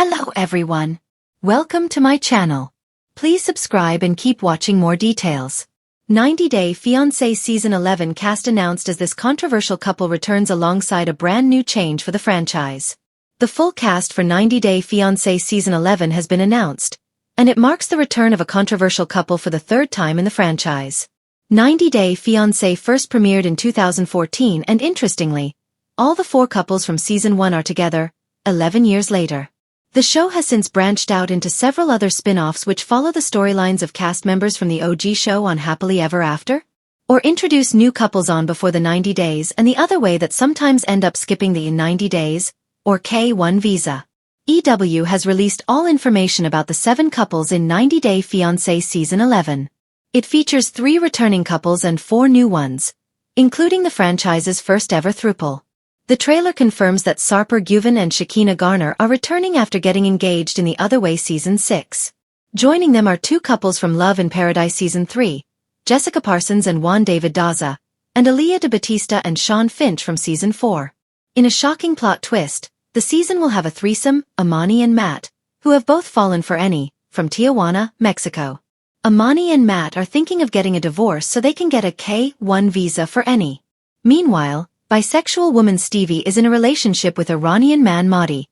Hello everyone. Welcome to my channel. Please subscribe and keep watching more details. 90 Day Fiancé Season 11 cast announced as this controversial couple returns alongside a brand new change for the franchise. The full cast for 90 Day Fiancé Season 11 has been announced, and it marks the return of a controversial couple for the third time in the franchise. 90 Day Fiancé first premiered in 2014 and interestingly, all the four couples from Season 1 are together, 11 years later. The show has since branched out into several other spin-offs which follow the storylines of cast members from the OG show on Happily Ever After, or introduce new couples on before the 90 days and the other way that sometimes end up skipping the 90 days, or K1 visa. EW has released all information about the 7 couples in 90 Day Fiancé Season 11. It features 3 returning couples and 4 new ones, including the franchise's first ever throuple. The trailer confirms that Sarper Guven and Shekinah Garner are returning after getting engaged in The Other Way Season 6. Joining them are 2 couples from Love in Paradise Season 3, Jessica Parsons and Juan David Daza, and Aaliyah de Batista and Sean Finch from Season 4. In a shocking plot twist, the season will have a threesome, Amani and Matt, who have both fallen for Eni, from Tijuana, Mexico. Amani and Matt are thinking of getting a divorce so they can get a K1 visa for Eni. Meanwhile, bisexual woman Stevie is in a relationship with Iranian man Mahdi,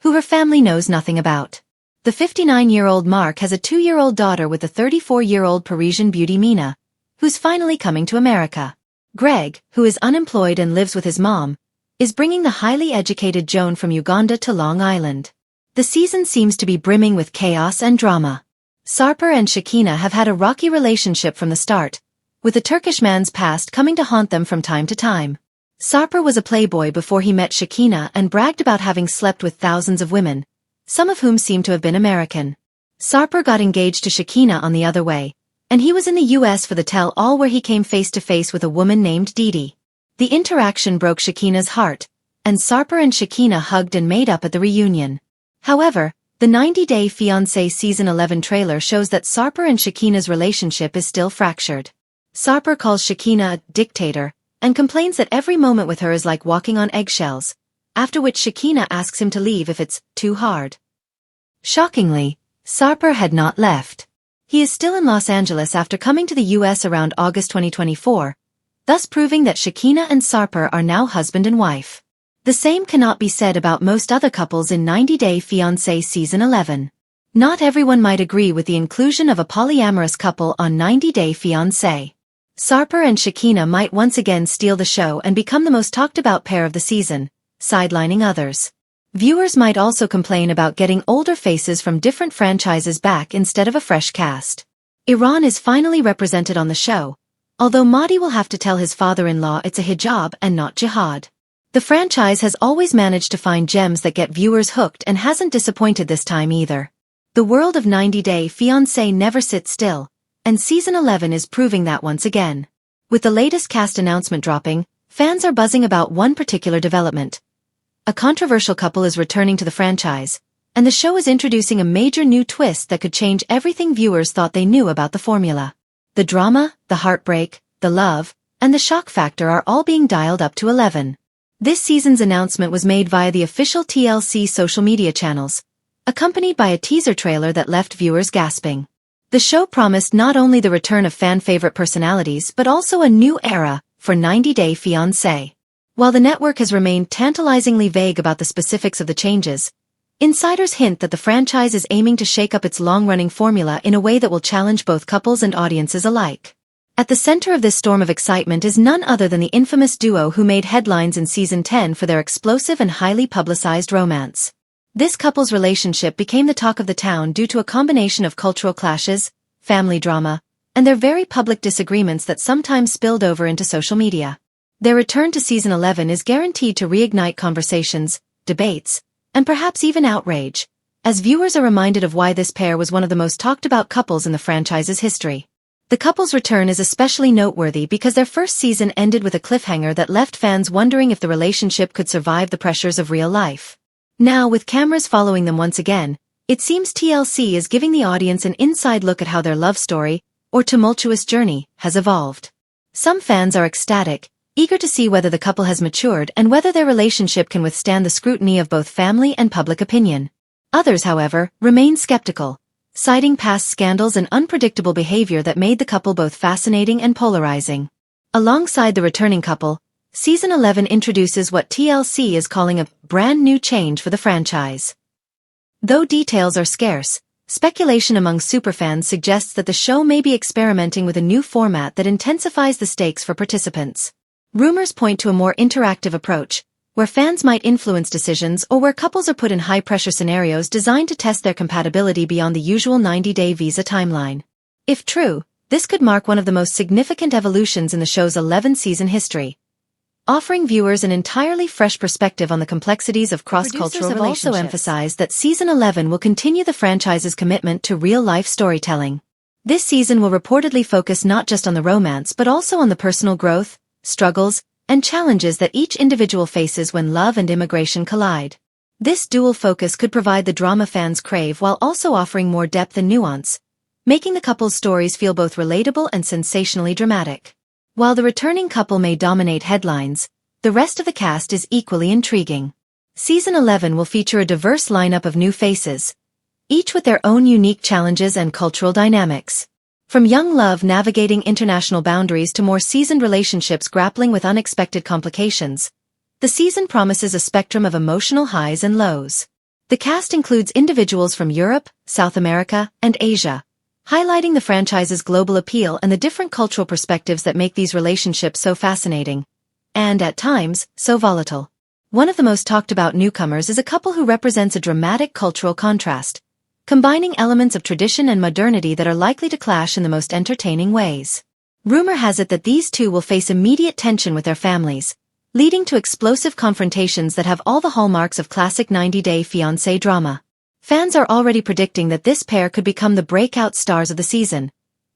who her family knows nothing about. The 59-year-old Mark has a 2-year-old daughter with the 34-year-old Parisian beauty Mina, who's finally coming to America. Greg, who is unemployed and lives with his mom, is bringing the highly educated Joan from Uganda to Long Island. The season seems to be brimming with chaos and drama. Sarper and Shekinah have had a rocky relationship from the start, with the Turkish man's past coming to haunt them from time to time. Sarper was a playboy before he met Shekinah and bragged about having slept with thousands of women, some of whom seem to have been American. Sarper got engaged to Shekinah on The Other Way, and he was in the US for the tell-all where he came face-to-face with a woman named Didi. The interaction broke Shekinah's heart, and Sarper and Shekinah hugged and made up at the reunion. However, the 90 Day Fiancé Season 11 trailer shows that Sarper and Shekinah's relationship is still fractured. Sarper calls Shekinah a dictator, and complains that every moment with her is like walking on eggshells, after which Shekinah asks him to leave if it's too hard. Shockingly, Sarper had not left. He is still in Los Angeles after coming to the US around August 2024, thus proving that Shekinah and Sarper are now husband and wife. The same cannot be said about most other couples in 90 Day Fiancé Season 11. Not everyone might agree with the inclusion of a polyamorous couple on 90 Day Fiancé. Sarper and Shekinah might once again steal the show and become the most talked-about pair of the season, sidelining others. Viewers might also complain about getting older faces from different franchises back instead of a fresh cast. Iran is finally represented on the show, although Mahdi will have to tell his father-in-law it's a hijab and not jihad. The franchise has always managed to find gems that get viewers hooked and hasn't disappointed this time either. The world of 90 Day Fiancé never sits still, and Season 11 is proving that once again. With the latest cast announcement dropping, fans are buzzing about one particular development. A controversial couple is returning to the franchise, and the show is introducing a major new twist that could change everything viewers thought they knew about the formula. The drama, the heartbreak, the love, and the shock factor are all being dialed up to 11. This season's announcement was made via the official TLC social media channels, accompanied by a teaser trailer that left viewers gasping. The show promised not only the return of fan-favorite personalities but also a new era for 90 Day Fiancé. While the network has remained tantalizingly vague about the specifics of the changes, insiders hint that the franchise is aiming to shake up its long-running formula in a way that will challenge both couples and audiences alike. At the center of this storm of excitement is none other than the infamous duo who made headlines in Season 10 for their explosive and highly publicized romance. This couple's relationship became the talk of the town due to a combination of cultural clashes, family drama, and their very public disagreements that sometimes spilled over into social media. Their return to Season 11 is guaranteed to reignite conversations, debates, and perhaps even outrage, as viewers are reminded of why this pair was one of the most talked-about couples in the franchise's history. The couple's return is especially noteworthy because their first season ended with a cliffhanger that left fans wondering if the relationship could survive the pressures of real life. Now, with cameras following them once again, it seems TLC is giving the audience an inside look at how their love story, or tumultuous journey, has evolved. Some fans are ecstatic, eager to see whether the couple has matured and whether their relationship can withstand the scrutiny of both family and public opinion. Others, however, remain skeptical, citing past scandals and unpredictable behavior that made the couple both fascinating and polarizing. Alongside the returning couple, Season 11 introduces what TLC is calling a brand new change for the franchise. Though details are scarce, speculation among superfans suggests that the show may be experimenting with a new format that intensifies the stakes for participants. Rumors point to a more interactive approach, where fans might influence decisions or where couples are put in high-pressure scenarios designed to test their compatibility beyond the usual 90-day visa timeline. If true, this could mark one of the most significant evolutions in the show's 11-season history, offering viewers an entirely fresh perspective on the complexities of cross-cultural relationships. Producers have also emphasized that Season 11 will continue the franchise's commitment to real-life storytelling. This season will reportedly focus not just on the romance but also on the personal growth, struggles, and challenges that each individual faces when love and immigration collide. This dual focus could provide the drama fans crave while also offering more depth and nuance, making the couple's stories feel both relatable and sensationally dramatic. While the returning couple may dominate headlines, the rest of the cast is equally intriguing. Season 11 will feature a diverse lineup of new faces, each with their own unique challenges and cultural dynamics. From young love navigating international boundaries to more seasoned relationships grappling with unexpected complications, the season promises a spectrum of emotional highs and lows. The cast includes individuals from Europe, South America, and Asia, highlighting the franchise's global appeal and the different cultural perspectives that make these relationships so fascinating, and at times, so volatile. One of the most talked about newcomers is a couple who represents a dramatic cultural contrast, combining elements of tradition and modernity that are likely to clash in the most entertaining ways. Rumor has it that these two will face immediate tension with their families, leading to explosive confrontations that have all the hallmarks of classic 90-day fiancé drama. Fans are already predicting that this pair could become the breakout stars of the season,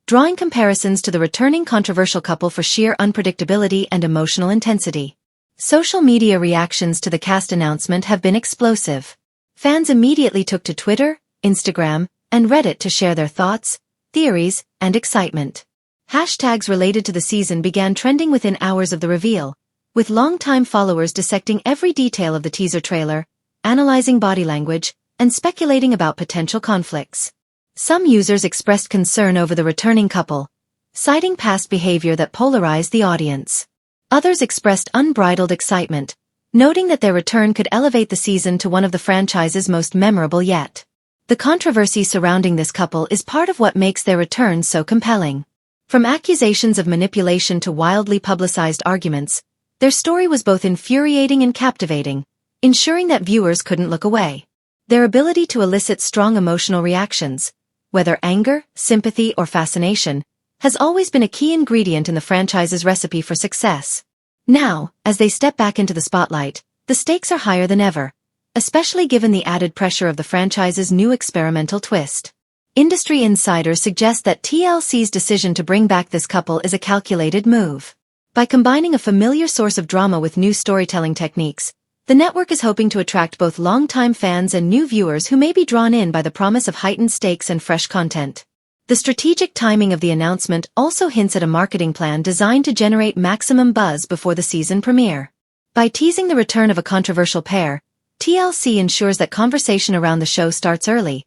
drawing comparisons to the returning controversial couple for sheer unpredictability and emotional intensity. Social media reactions to the cast announcement have been explosive. Fans immediately took to Twitter, Instagram, and Reddit to share their thoughts, theories, and excitement. Hashtags related to the season began trending within hours of the reveal, with longtime followers dissecting every detail of the teaser trailer, analyzing body language, and speculating about potential conflicts. Some users expressed concern over the returning couple, citing past behavior that polarized the audience. Others expressed unbridled excitement, noting that their return could elevate the season to one of the franchise's most memorable yet. The controversy surrounding this couple is part of what makes their return so compelling. From accusations of manipulation to wildly publicized arguments, their story was both infuriating and captivating, ensuring that viewers couldn't look away. Their ability to elicit strong emotional reactions, whether anger, sympathy, or fascination, has always been a key ingredient in the franchise's recipe for success. Now, as they step back into the spotlight, the stakes are higher than ever, especially given the added pressure of the franchise's new experimental twist. Industry insiders suggest that TLC's decision to bring back this couple is a calculated move. By combining a familiar source of drama with new storytelling techniques, the network is hoping to attract both longtime fans and new viewers who may be drawn in by the promise of heightened stakes and fresh content. The strategic timing of the announcement also hints at a marketing plan designed to generate maximum buzz before the season premiere. By teasing the return of a controversial pair, TLC ensures that conversation around the show starts early,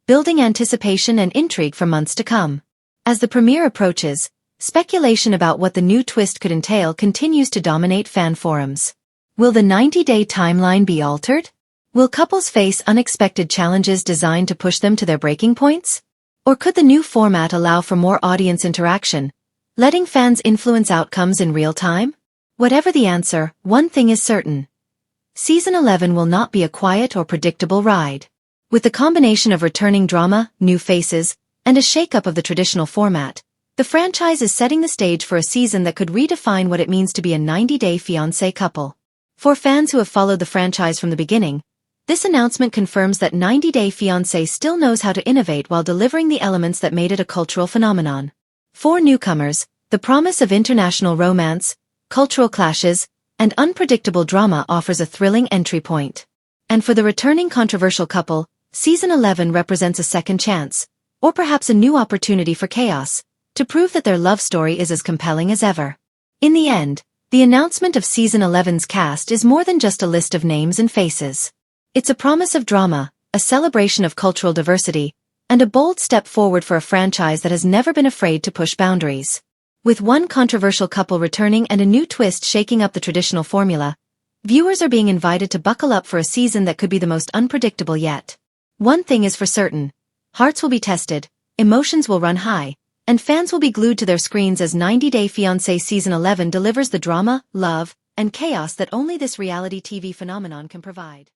building anticipation and intrigue for months to come. As the premiere approaches, speculation about what the new twist could entail continues to dominate fan forums. Will the 90-day timeline be altered? Will couples face unexpected challenges designed to push them to their breaking points? Or could the new format allow for more audience interaction, letting fans influence outcomes in real time? Whatever the answer, one thing is certain. Season 11 will not be a quiet or predictable ride. With the combination of returning drama, new faces, and a shakeup of the traditional format, the franchise is setting the stage for a season that could redefine what it means to be a 90-day fiancé couple. For fans who have followed the franchise from the beginning, this announcement confirms that 90-Day Fiancé still knows how to innovate while delivering the elements that made it a cultural phenomenon. For newcomers, the promise of international romance, cultural clashes, and unpredictable drama offers a thrilling entry point. And for the returning controversial couple, Season 11 represents a second chance, or perhaps a new opportunity for chaos, to prove that their love story is as compelling as ever. In the end, the announcement of Season 11's cast is more than just a list of names and faces. It's a promise of drama, a celebration of cultural diversity, and a bold step forward for a franchise that has never been afraid to push boundaries. With one controversial couple returning and a new twist shaking up the traditional formula, viewers are being invited to buckle up for a season that could be the most unpredictable yet. One thing is for certain: hearts will be tested, emotions will run high, and fans will be glued to their screens as 90 Day Fiancé Season 11 delivers the drama, love, and chaos that only this reality TV phenomenon can provide.